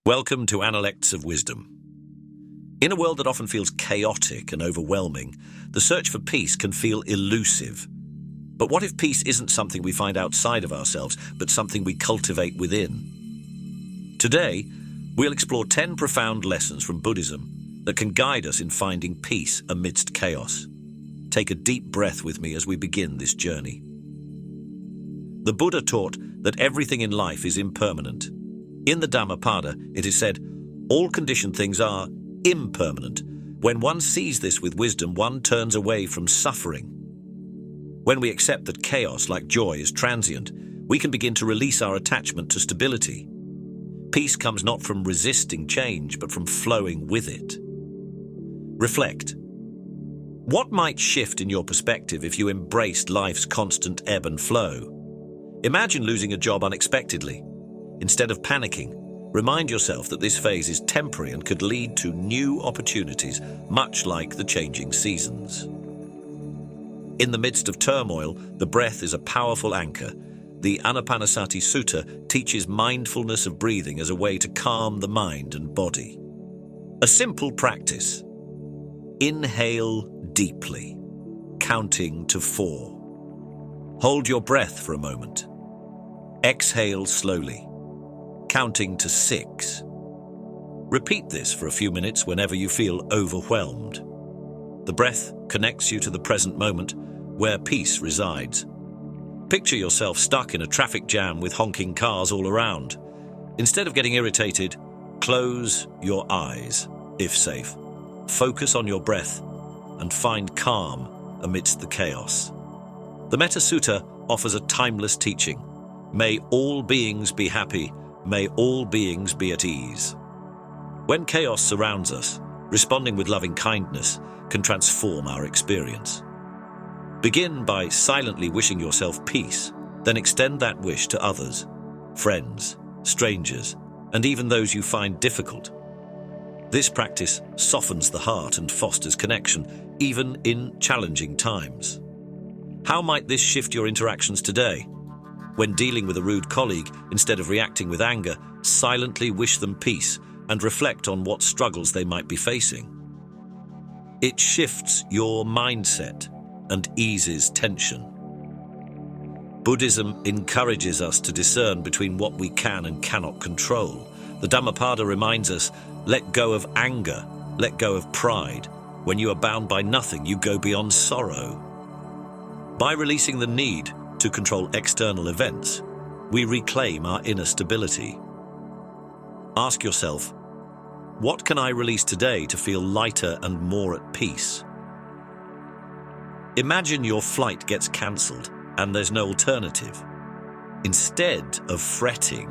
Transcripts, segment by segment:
Welcome to Analects of Wisdom. In a world that often feels chaotic and overwhelming, the search for peace can feel elusive. But what if peace isn't something we find outside of ourselves, but something we cultivate within? Today, we'll explore 10 profound lessons from Buddhism that can guide us in finding peace amidst chaos. Take a deep breath with me as we begin this journey. The Buddha taught that everything in life is impermanent. In the Dhammapada, it is said, all conditioned things are impermanent. When one sees this with wisdom, one turns away from suffering. When we accept that chaos, like joy, is transient, we can begin to release our attachment to stability. Peace comes not from resisting change, but from flowing with it. Reflect. What might shift in your perspective if you embraced life's constant ebb and flow? Imagine losing a job unexpectedly. Instead of panicking, remind yourself that this phase is temporary and could lead to new opportunities, much like the changing seasons. In the midst of turmoil, the breath is a powerful anchor. The Anapanasati Sutta teaches mindfulness of breathing as a way to calm the mind and body. A simple practice. Inhale deeply, counting to 4. Hold your breath for a moment. Exhale slowly, counting to 6. Repeat this for a few minutes whenever you feel overwhelmed. The breath connects you to the present moment where peace resides. Picture yourself stuck in a traffic jam with honking cars all around. Instead of getting irritated, close your eyes, if safe. Focus on your breath and find calm amidst the chaos. The Metta Sutta offers a timeless teaching. May all beings be happy. May all beings be at ease. When chaos surrounds us, responding with loving kindness can transform our experience. Begin by silently wishing yourself peace, then extend that wish to others, friends, strangers, and even those you find difficult. This practice softens the heart and fosters connection, even in challenging times. How might this shift your interactions today? When dealing with a rude colleague, instead of reacting with anger, silently wish them peace and reflect on what struggles they might be facing. It shifts your mindset and eases tension. Buddhism encourages us to discern between what we can and cannot control. The Dhammapada reminds us, let go of anger, let go of pride. When you are bound by nothing, you go beyond sorrow. By releasing the need to control external events, we reclaim our inner stability. Ask yourself, what can I release today to feel lighter and more at peace? Imagine your flight gets cancelled and there's no alternative. Instead of fretting,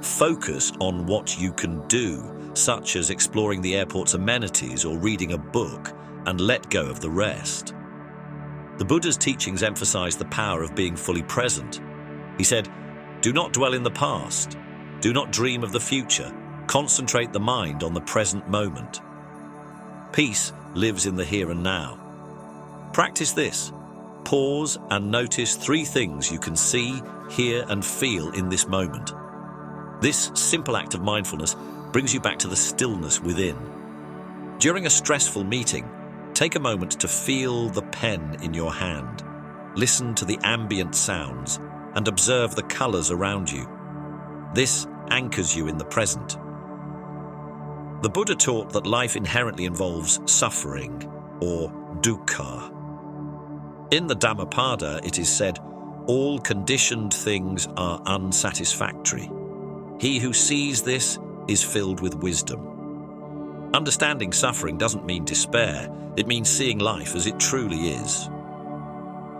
focus on what you can do, such as exploring the airport's amenities or reading a book, and let go of the rest. The Buddha's teachings emphasize the power of being fully present. He said, do not dwell in the past. Do not dream of the future. Concentrate the mind on the present moment. Peace lives in the here and now. Practice this. Pause and notice 3 things you can see, hear, and feel in this moment. This simple act of mindfulness brings you back to the stillness within. During a stressful meeting, take a moment to feel the pen in your hand, listen to the ambient sounds, and observe the colors around you. This anchors you in the present. The Buddha taught that life inherently involves suffering, or dukkha. In the Dhammapada, it is said, all conditioned things are unsatisfactory. He who sees this is filled with wisdom. Understanding suffering doesn't mean despair. It means seeing life as it truly is.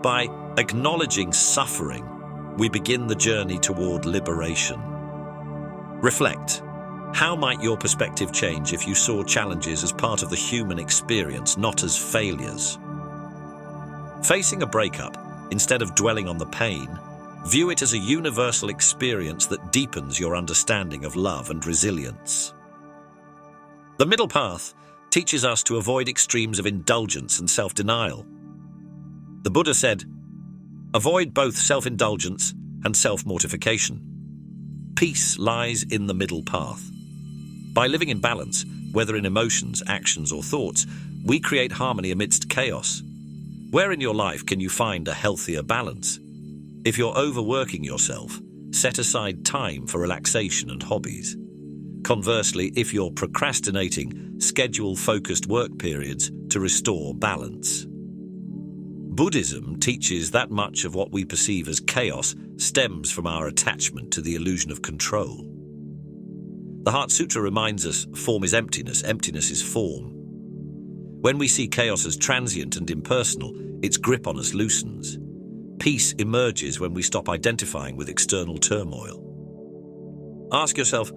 By acknowledging suffering, we begin the journey toward liberation. Reflect. How might your perspective change if you saw challenges as part of the human experience, not as failures? Facing a breakup, instead of dwelling on the pain, view it as a universal experience that deepens your understanding of love and resilience. The middle path teaches us to avoid extremes of indulgence and self-denial. The Buddha said, avoid both self-indulgence and self-mortification. Peace lies in the middle path. By living in balance, whether in emotions, actions, or thoughts, we create harmony amidst chaos. Where in your life can you find a healthier balance? If you're overworking yourself, set aside time for relaxation and hobbies. Conversely, if you're procrastinating, schedule focused work periods to restore balance. Buddhism teaches that much of what we perceive as chaos stems from our attachment to the illusion of control. The Heart Sutra reminds us form is emptiness, emptiness is form. When we see chaos as transient and impersonal, its grip on us loosens. Peace emerges when we stop identifying with external turmoil. Ask yourself,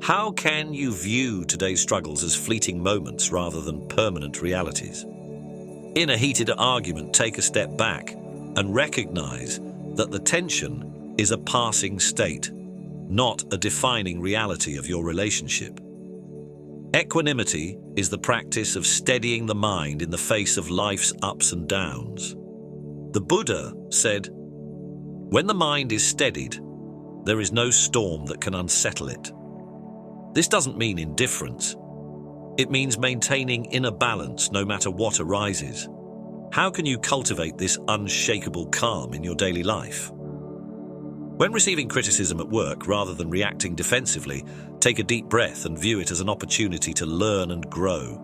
how can you view today's struggles as fleeting moments rather than permanent realities? In a heated argument, take a step back and recognize that the tension is a passing state, not a defining reality of your relationship. Equanimity is the practice of steadying the mind in the face of life's ups and downs. The Buddha said, "When the mind is steadied, there is no storm that can unsettle it." This doesn't mean indifference. It means maintaining inner balance no matter what arises. How can you cultivate this unshakable calm in your daily life? When receiving criticism at work, rather than reacting defensively, take a deep breath and view it as an opportunity to learn and grow.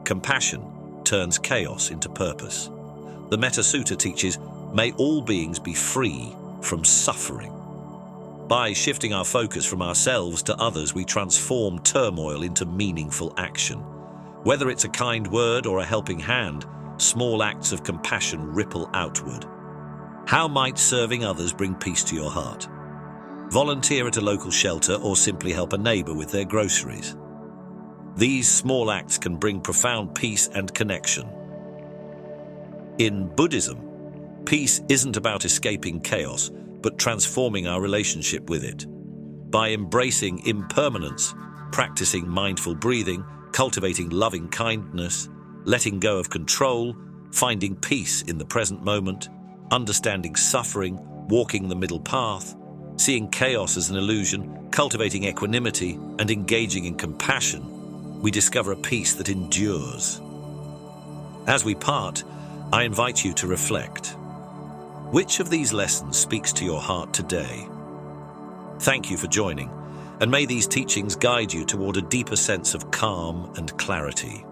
Compassion turns chaos into purpose. The Metta Sutta teaches, "May all beings be free from suffering." By shifting our focus from ourselves to others, we transform turmoil into meaningful action. Whether it's a kind word or a helping hand, small acts of compassion ripple outward. How might serving others bring peace to your heart? Volunteer at a local shelter or simply help a neighbor with their groceries. These small acts can bring profound peace and connection. In Buddhism, peace isn't about escaping chaos, but transforming our relationship with it. By embracing impermanence, practicing mindful breathing, cultivating loving kindness, letting go of control, finding peace in the present moment, understanding suffering, walking the middle path, seeing chaos as an illusion, cultivating equanimity, and engaging in compassion, we discover a peace that endures. As we part, I invite you to reflect. Which of these lessons speaks to your heart today? Thank you for joining, and may these teachings guide you toward a deeper sense of calm and clarity.